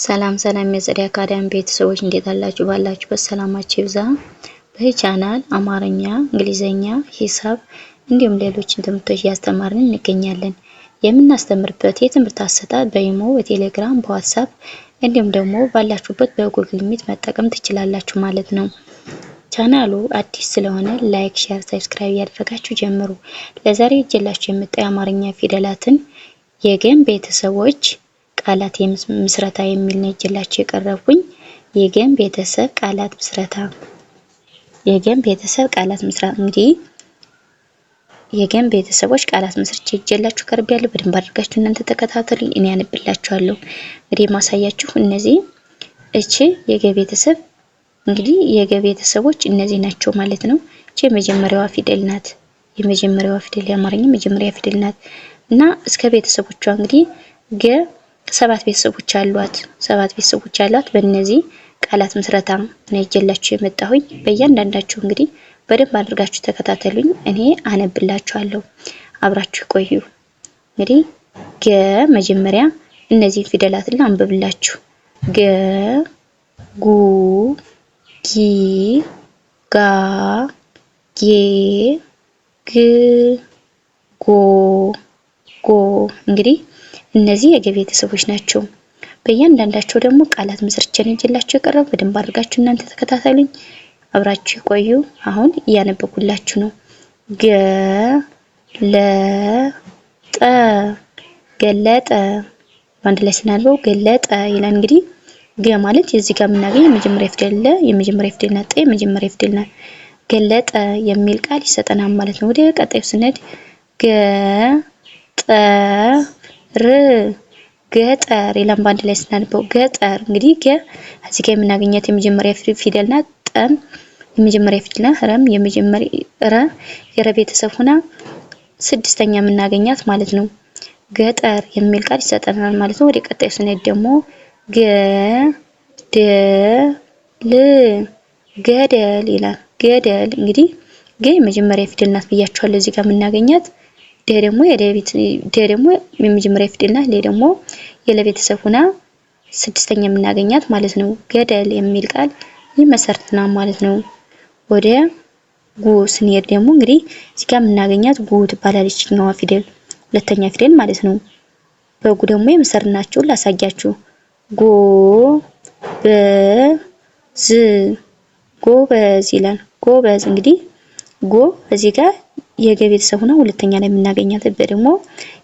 ሰላም የጽዲ አካዳሚ ቤተሰቦች እንዴት አላችሁ? ባላችሁበት ሰላማችሁ ይብዛ። በዚህ ቻናል አማርኛ፣ እንግሊዘኛ፣ ሂሳብ እንዲሁም ሌሎችን ትምህርቶች ያስተማርን እንገኛለን። የምናስተምርበት የትምህርት አሰጣጥ በኢሞ፣ በቴሌግራም፣ በዋትስአፕ እንዲሁም ደግሞ ባላችሁበት በጉግል ሚት መጠቀም ትችላላችሁ ማለት ነው። ቻናሉ አዲስ ስለሆነ ላይክ፣ ሼር፣ ሰብስክራይብ ያደረጋችሁ ጀምሩ። ለዛሬ እጀላችሁ የመጣው የአማርኛ ፊደላትን የገም ቤተሰቦች ቃላት ምስረታ የሚል ነው እጀላችሁ የቀረብኩኝ። የገም ቤተሰብ ቃላት ምስረታ የገም ቤተሰብ ቃላት ምስረታ እንግዲህ የገም ቤተሰቦች ቃላት መስርቼ እጀላችሁ ቀርቤያለሁ። በደንብ አድርጋችሁ እናንተ ተከታተሉ፣ እኔ ያነብላችኋለሁ። እንግዲህ ማሳያችሁ እነዚህ እቺ የገ ቤተሰብ እንግዲህ የገ ቤተሰቦች እነዚህ ናቸው ማለት ነው። እቺ የመጀመሪያዋ ፊደል ናት። የመጀመሪያዋ ፊደል የአማርኛ መጀመሪያ ፊደል ናት እና እስከ ቤተሰቦቿ እንግዲህ ገ ሰባት ቤተሰቦች አሏት። ሰባት ቤተሰቦች አሏት። በእነዚህ ቃላት ምስረታ ነው እጀላችሁ የመጣሁኝ። በእያንዳንዳችሁ እንግዲህ በደንብ አድርጋችሁ ተከታተሉኝ፣ እኔ አነብላችኋለሁ። አብራችሁ ቆዩ። እንግዲህ ገ መጀመሪያ እነዚህ ፊደላት ላንብብላችሁ። ገ፣ ጉ፣ ጊ፣ ጋ፣ ጌ፣ ግ፣ ጎ፣ ጎ እንግዲህ እነዚህ የገ ቤተሰቦች ናቸው። በእያንዳንዳቸው ደግሞ ቃላት መስርቼ እጀላችሁ የቀረበ በደንብ አድርጋችሁ እናንተ ተከታተሉኝ፣ አብራችሁ ቆዩ። አሁን እያነበብኩላችሁ ነው። ገ ለ ጠ ገለጠ። አንድ ላይ ስናነበው ገለጠ ይላል። እንግዲህ ገ ማለት እዚህ ጋር የምናገኝ የመጀመሪያ ፊደል ለ የመጀመሪያ ፊደል ናት። ጠ የመጀመሪያ ፊደል ናት። ገለጠ የሚል ቃል ይሰጠናል ማለት ነው። ወደ ቀጣዩ ስንሄድ ገ ጠ ር ገጠር ይላል። በአንድ ላይ ስናነበው ገጠር። እንግዲህ ገ እዚህ ጋር የምናገኛት የመጀመሪያ ፊደል ናት። ጠም የመጀመሪያ ፊደል ናት። ረም የመጀመሪያ ረ የረ ቤተሰብ ሆና ስድስተኛ የምናገኛት ማለት ነው። ገጠር የሚል ቃል ይሰጠናል ማለት ነው። ወደ ቀጣዩ ስንሄድ ደግሞ ገ ደ ል ገደል ይላል። ገደል እንግዲህ ገ የመጀመሪያ ፊደል ናት ብያችኋለሁ። እዚህ ጋር የምናገኛት ደ ደግሞ የመጀመሪያ ፊደል ናት። ለ ደግሞ የለቤተሰብ ሆና ስድስተኛ የምናገኛት ማለት ነው። ገደል የሚል ቃል ይመሰርተናል ማለት ነው። ወደ ጉ ስንሄድ ደግሞ እንግዲህ እዚህ ጋር የምናገኛት ጉ ትባላለች። ነው ፊደል ሁለተኛ ፊደል ማለት ነው። በጉ ደግሞ የመሰርናቸውን ላሳያችሁ። ጎ በ ዝ ጎበዝ ይላል። ጎበዝ እንግዲህ ጎ እዚህ ጋር የገ ቤተሰብ ሆና ሁለተኛ ላይ የምናገኛት ደግሞ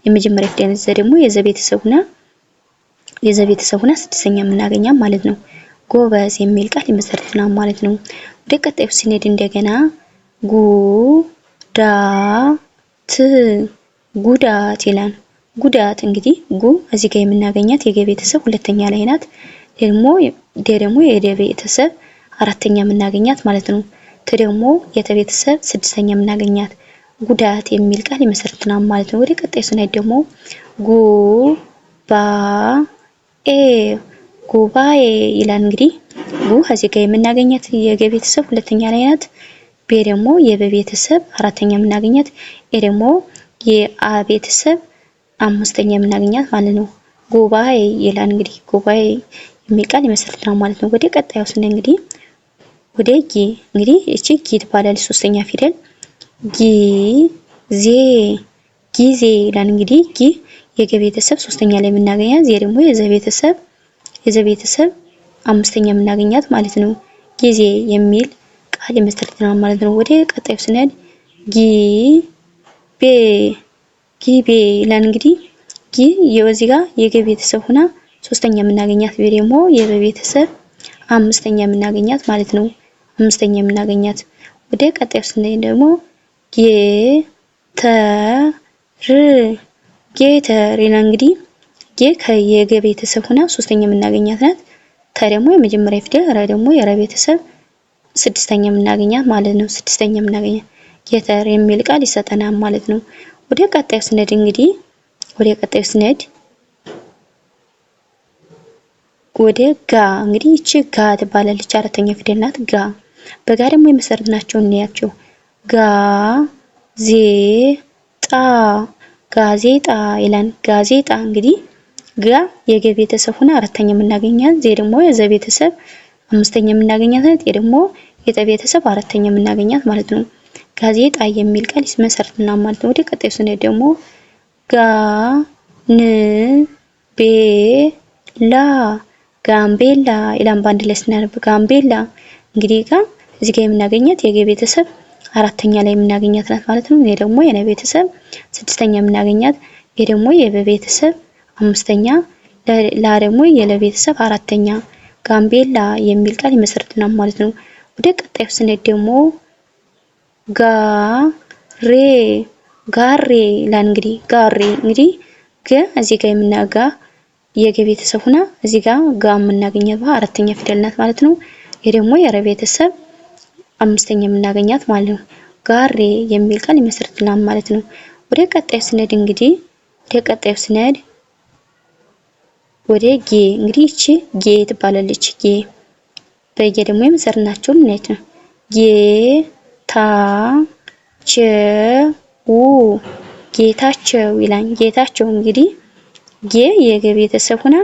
የመጀመሪያ ፊደል ዘ ደግሞ የዘ ቤተሰብ ሆና ስድስተኛ የምናገኛት ማለት ነው። ጎበዝ የሚል ቃል ይመሰርተናል ማለት ነው። ወደ ቀጣዩ ስንሄድ እንደገና ጉ ዳ ት ጉዳት ይላል። ጉዳት እንግዲህ ጉ እዚህ ጋር የምናገኛት የገ ቤተሰብ ሁለተኛ ላይ ናት። ደግሞ የደ ቤተሰብ አራተኛ የምናገኛት ማለት ነው። ተ ደግሞ የተ ቤተሰብ ስድስተኛ የምናገኛት ጉዳት የሚል ቃል ይመሰርተናል ማለት ነው። ወደ ቀጣዩ ስንሄድ ደግሞ ጉ ባ ኤ ጉባኤ ይላል። እንግዲህ ጉ እዚህ ጋር የምናገኛት የገ ቤተሰብ ሁለተኛ ላይ ናት። ቤ ደግሞ የበ ቤተሰብ አራተኛ የምናገኛት፣ ኤ ደግሞ የአ ቤተሰብ አምስተኛ የምናገኛት ማለት ነው። ጉባኤ ይላል። እንግዲህ ጉባኤ የሚል ቃል ይመሰርተናል ማለት ነው። ወደ ቀጣዩ ስንሄድ እንግዲህ ወደ ጊ እንግዲህ እቺ ጊ ትባላለች ሶስተኛ ፊደል ጊ ዜ ጊዜ ይላል። እንግዲህ ጊ የገ ቤተሰብ ሶስተኛ ላይ የምናገኛት፣ ዜ ደግሞ የዘ ቤተሰብ አምስተኛ የምናገኛት ማለት ነው። ጊዜ የሚል ቃል ይመሰርተናል ማለት ነው። ወደ ቀጣዩ ስንሄድ ጊ ቤ ጊቤ ይላል። እንግዲህ ጊ የዚህ ጋር የገ ቤተሰብ ሆና ሶስተኛ የምናገኛት፣ ቤ ደግሞ የበ ቤተሰብ አምስተኛ የምናገኛት ማለት ነው። አምስተኛ የምናገኛት። ወደ ቀጣዩ ስንሄድ ደግሞ ጌ ተ ር ጌተር ይላል። እንግዲህ ጌ ከየገ ቤተሰብ ሆና ሶስተኛ የምናገኛት ናት። ተ ደግሞ የመጀመሪያ ፊደል፣ ረ ደግሞ የረ ቤተሰብ ስድስተኛ የምናገኛት ማለት ነው። ስድስተኛ የምናገኛት ጌተር የሚል ቃል ይሰጠናል ማለት ነው። ወደ ቀጣዩ ስንሄድ እንግዲህ ወደ ጋ እንግዲህ እቺ ጋ ትባላለች አራተኛ ፊደል ናት። ጋ በጋ ደግሞ የመሰርናቸው እንያቸው። ጋ ዜ ጣ ጋዜጣ ይላል። ጋዜጣ እንግዲህ ጋ የገ ቤተሰብ ሆና አራተኛ የምናገኛት፣ ዜ ደግሞ የዘ ቤተሰብ አምስተኛ የምናገኛት ናት። የ ደግሞ የጠ ቤተሰብ አራተኛ የምናገኛት ማለት ነው። ጋዜጣ የሚል ቃል ይመሰርትና ማለት ነው። ወደ ቀጣዩ ስንሄድ ደግሞ ጋ ን ቤ ላ ጋምቤላ ይላል። ባንድ ላይ ስናነብ ጋምቤላ እንግዲህ ጋ እዚህ ጋር የምናገኛት የገ ቤተሰብ አራተኛ ላይ የምናገኛት ናት ማለት ነው። ይሄ ደግሞ የነ ቤተሰብ ስድስተኛ የምናገኛት፣ ይሄ ደግሞ የበ ቤተሰብ አምስተኛ፣ ላ ደግሞ የለ ቤተሰብ አራተኛ፣ ጋምቤላ የሚል ቃል ይመሰርትናል ማለት ነው። ወደ ቀጣዩ ስንሄድ ደግሞ ጋ ሬ ጋሬ ይላል። እንግዲህ ጋሬ እንግዲህ ገ እዚህ ጋር የምናጋ የገ ቤተሰብ ሆና እዚህ ጋር ጋ የምናገኛት አራተኛ ፊደል ናት ማለት ነው። ይሄ ደግሞ የረ ቤተሰብ አምስተኛ የምናገኛት ማለት ነው። ጋሬ የሚል ቃል ይመሰርትናል ማለት ነው። ወደ ቀጣዩ ስንሄድ እንግዲህ ወደ ጌ እንግዲህ እቺ ጌ ትባላለች። ጌ በጌ ደግሞ የመሰርናቸው ማለት ነው። ጌ ታ ቸ ው ጌታቸው ይላል። ጌታቸው እንግዲህ ጌ የገ ቤተሰብ ሆና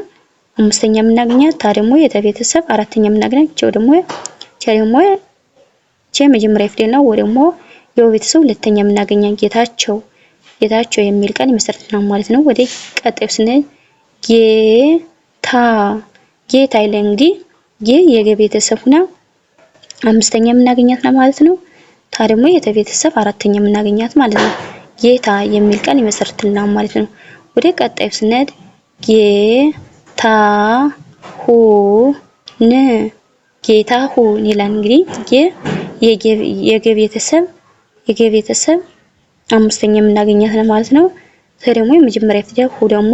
አምስተኛ የምናገኛት፣ ታ ደግሞ የተ ቤተሰብ አራተኛ የምናገኛት፣ ቸው ደግሞ ቸ መጀመሪያ ፊደል ነው። ወ ደግሞ የወ ቤተሰብ ሁለተኛ የምናገኛት ጌታቸው የሚል ቃል ይመሰርትናል ማለት ነው። ወደ ቀጣዩ ስንሄድ ጌታ ጌታ ይላል። እንግዲህ ጌ የገ ቤተሰብ ሆና አምስተኛ የምናገኛት ነው ማለት ነው። ታ ደግሞ የተ ቤተሰብ አራተኛ የምናገኛት ማለት ነው። ጌታ የሚል ቃል ይመሰርትልናል ማለት ነው። ወደ ቀጣዩ ስንሄድ ጌታ ሁ ን ጌታ ሁን ይላል። እንግዲህ የገ ቤተሰብ አምስተኛ የምናገኛት ነው ማለት ነው። ተ ደግሞ የመጀመሪያ ፊደል፣ ሁ ደግሞ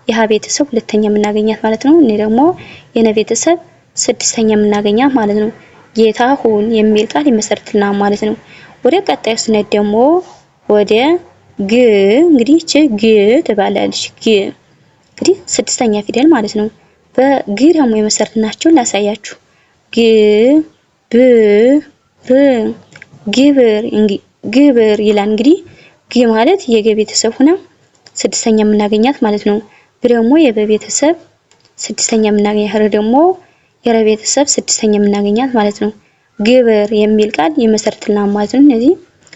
የሀ ቤተሰብ ሁለተኛ የምናገኛት ማለት ነው። እኔ ደግሞ የነ ቤተሰብ ስድስተኛ የምናገኛት ማለት ነው። ጌታ ሁን የሚል ቃል ይመሰርትልናል ማለት ነው። ወደ ቀጣዩ ስንሄድ ደግሞ ወደ ግ እንግዲህ እቺ ግ ትባላለች። ግ እንግዲህ ስድስተኛ ፊደል ማለት ነው። በግ ደግሞ የመሰርትናቸውን ላሳያችሁ። ግ ብ ር ግብር ይላል። እንግዲህ ግ ማለት የገ ቤተሰብ ሆና ስድስተኛ የምናገኛት ማለት ነው። ብ ደግሞ የበ ቤተሰብ ስድስተኛ የምናገኛት፣ ር ደግሞ የረ ቤተሰብ ስድስተኛ የምናገኛት ማለት ነው። ግብር የሚል ቃል ይመሰርትልናል ማለት ነው። እነዚህ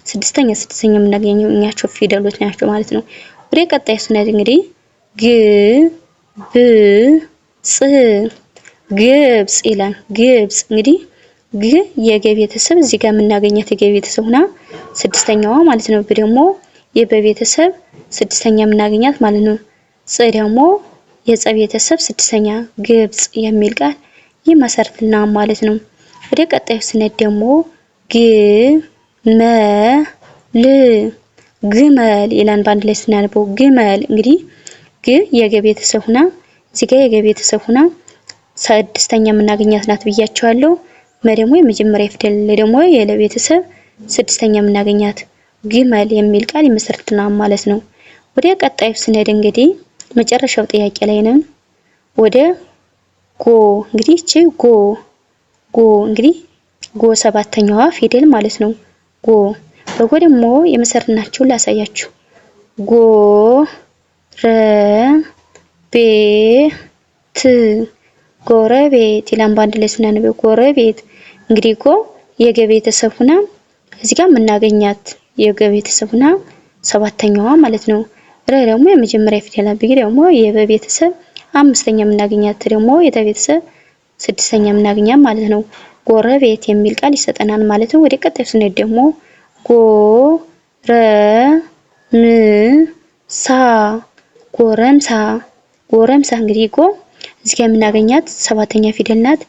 ስድስተኛ የምናገኛቸው ፊደሎች ናቸው ማለት ነው። ወደ ቀጣይ ስንሄድ እንግዲህ ግ ብ ጽ ግብጽ ይላል። ግብጽ እንግዲህ ግ የገ ቤተሰብ እዚህ ጋር የምናገኛት የገ ቤተሰብ ሆና ስድስተኛዋ ማለት ነው። ብ ደግሞ የበ ቤተሰብ ስድስተኛ የምናገኛት ማለት ነው። ጽ ደግሞ የጸ ቤተሰብ ስድስተኛ፣ ግብጽ የሚል ቃል ይመሰርትልናል ማለት ነው። ወደ ቀጣዩ ስንሄድ ደግሞ ግ መ ል ግመል ይላል። ባንድ ላይ ስናነበው ግመል እንግዲህ ግ የገ ቤተሰብ ሆና እዚህ ጋር የገ ቤተሰብ ሆና ስድስተኛ የምናገኛት ናት ብያቸዋለሁ። መ ደግሞ የመጀመሪያ ፊደል፣ ለ ደግሞ የለ ቤተሰብ ስድስተኛ የምናገኛት፣ ግመል የሚል ቃል ይመሰርትልናል ማለት ነው። ወደ ቀጣዩ ስንሄድ እንግዲህ መጨረሻው ጥያቄ ላይ ነን። ወደ ጎ እንግዲህ እቺ ጎ እንግዲህ ጎ ሰባተኛዋ ፊደል ማለት ነው። ጎ በጎ ደግሞ የመሰርትናቸውን ላሳያችሁ። ጎ ረ ቤ ት ጎረቤት ይላል። ባንድ ላይ ስናነበው ጎረቤት እንግዲህ ጎ የገ ቤተሰብ ሆና እዚህ ጋር የምናገኛት የገ ቤተሰብ ሆና ሰባተኛዋ ማለት ነው። ረ ደግሞ የመጀመሪያ ፊደል ናት። ቢ ደግሞ የበ ቤተሰብ አምስተኛ የምናገኛት፣ ደግሞ የተ ቤተሰብ ስድስተኛ የምናገኛት ማለት ነው። ጎረቤት የሚል ቃል ይሰጠናል ማለት ነው። ወደ ቀጣዩ ስንሄድ ደግሞ ጎ ረ ም ሳ ጎረምሳ እንግዲህ ጎ እዚህ ጋር የምናገኛት ሰባተኛ ፊደል ናት።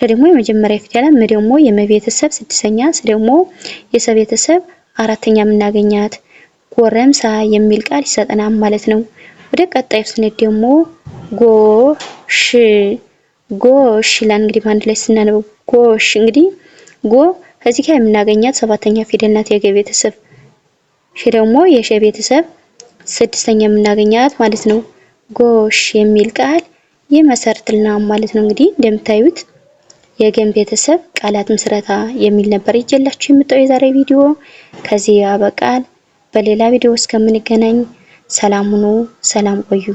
ረ ደግሞ የመጀመሪያ ፊደል ናት። ም ደግሞ የመ ቤተሰብ ስድስተኛ፣ ስ ደግሞ የሰ ቤተሰብ አራተኛ የምናገኛት፣ ጎረምሳ የሚል ቃል ይሰጠናል ማለት ነው። ወደ ቀጣዩ ስንሄድ ደግሞ ጎሽ ይላል። እንግዲህ ባንድ ላይ ስናነበው ጎሽ እንግዲህ ጎ ከዚህ ጋር የምናገኛት ሰባተኛ ፊደል ናት የገ ቤተሰብ፣ ሽ ደግሞ የሸ ቤተሰብ ስድስተኛ የምናገኛት ማለት ነው። ጎሽ የሚል ቃል ይመሰርትልናል ማለት ነው። እንግዲህ እንደምታዩት የገን ቤተሰብ ቃላት ምስረታ የሚል ነበር ይዤላችሁ የመጣው የዛሬ ቪዲዮ። ከዚህ ያበቃል። በሌላ ቪዲዮ እስከምንገናኝ ሰላም ሁኑ፣ ሰላም ቆዩ።